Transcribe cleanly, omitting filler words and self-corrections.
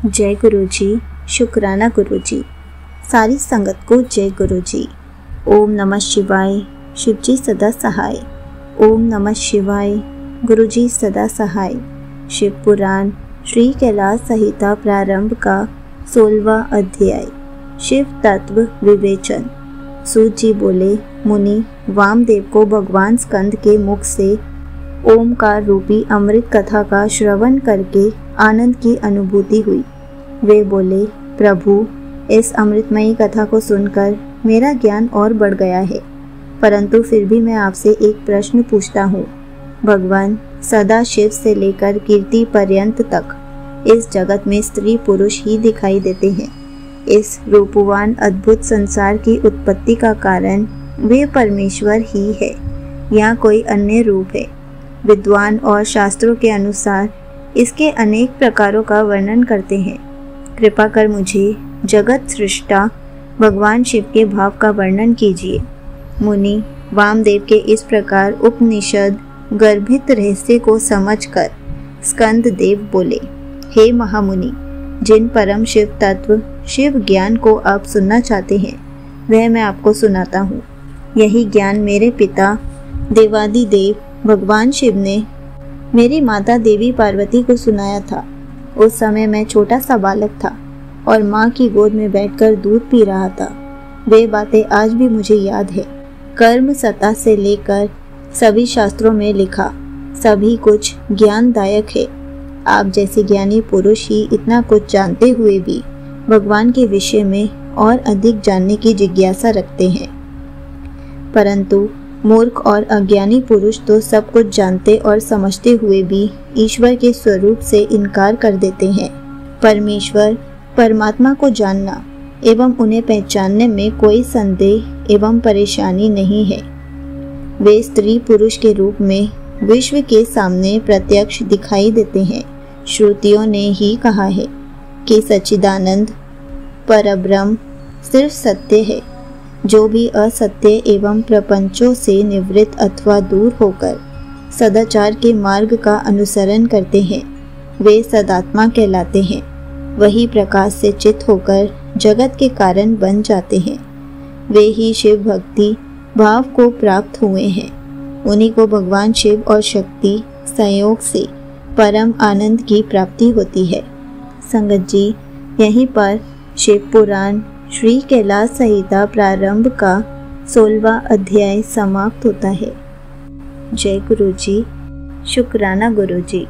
जय गुरु जी, शुक्राना गुरु जी। सारी संगत को जय गुरु जी। ओम नमः शिवाय, शिव जी सदा सहाय। ओम नमः शिवाय, गुरु जी सदा सहाय। शिव पुराण श्री कैलाश संहिता प्रारंभ का 16वां अध्याय। शिव तत्व विवेचन। सूत जी बोले, मुनि वामदेव को भगवान स्कंद के मुख से ओमकार रूपी अमृत कथा का श्रवण करके आनंद की अनुभूति हुई। वे बोले, प्रभु इस अमृतमयी कथा को सुनकर मेरा ज्ञान और बढ़ गया है, परंतु फिर भी मैं आपसे एक प्रश्न पूछता हूँ। भगवान सदा शिव से लेकर कीर्ति पर्यंत तक इस जगत में स्त्री पुरुष ही दिखाई देते हैं। इस रूपवान अद्भुत संसार की उत्पत्ति का कारण वे परमेश्वर ही है या कोई अन्य रूप है? विद्वान और शास्त्रों के अनुसार इसके अनेक प्रकारों का वर्णन करते हैं। कृपा कर मुझे जगत सृष्टा भगवान शिव के भाव का वर्णन कीजिए। मुनि वामदेव के इस प्रकार उपनिषद गर्भित रहस्य को समझकर स्कंद देव बोले, हे महामुनि, जिन परम शिव तत्व शिव ज्ञान को आप सुनना चाहते हैं वह मैं आपको सुनाता हूँ। यही ज्ञान मेरे पिता देवादिदेव भगवान शिव ने मेरी माता देवी पार्वती को सुनाया था। उस समय मैं छोटा सा बालक था और माँ की गोद में बैठकर दूध पी रहा था। वे बातें आज भी मुझे याद है। कर्म सत्ता से लेकर सभी शास्त्रों में लिखा सभी कुछ ज्ञानदायक है। आप जैसे ज्ञानी पुरुष ही इतना कुछ जानते हुए भी भगवान के विषय में और अधिक जानने की जिज्ञासा रखते हैं, परंतु मूर्ख और अज्ञानी पुरुष तो सब कुछ जानते और समझते हुए भी ईश्वर के स्वरूप से इनकार कर देते हैं। परमेश्वर परमात्मा को जानना एवं उन्हें पहचानने में कोई संदेह एवं परेशानी नहीं है। वे स्त्री पुरुष के रूप में विश्व के सामने प्रत्यक्ष दिखाई देते हैं। श्रुतियों ने ही कहा है कि सच्चिदानंद परब्रह्म सिर्फ सत्य है। जो भी असत्य एवं प्रपंचों से निवृत्त अथवा दूर होकर सदाचार के मार्ग का अनुसरण करते हैं वे सदात्मा कहलाते हैं। वही प्रकाश से चित होकर जगत के कारण बन जाते हैं। वे ही शिव भक्ति भाव को प्राप्त हुए हैं। उन्हीं को भगवान शिव और शक्ति संयोग से परम आनंद की प्राप्ति होती है। संगत जी, यहीं पर शिव पुराण श्री कैलाश संहिता प्रारंभ का 16वां अध्याय समाप्त होता है। जय गुरु जी, शुक्राना गुरु जी।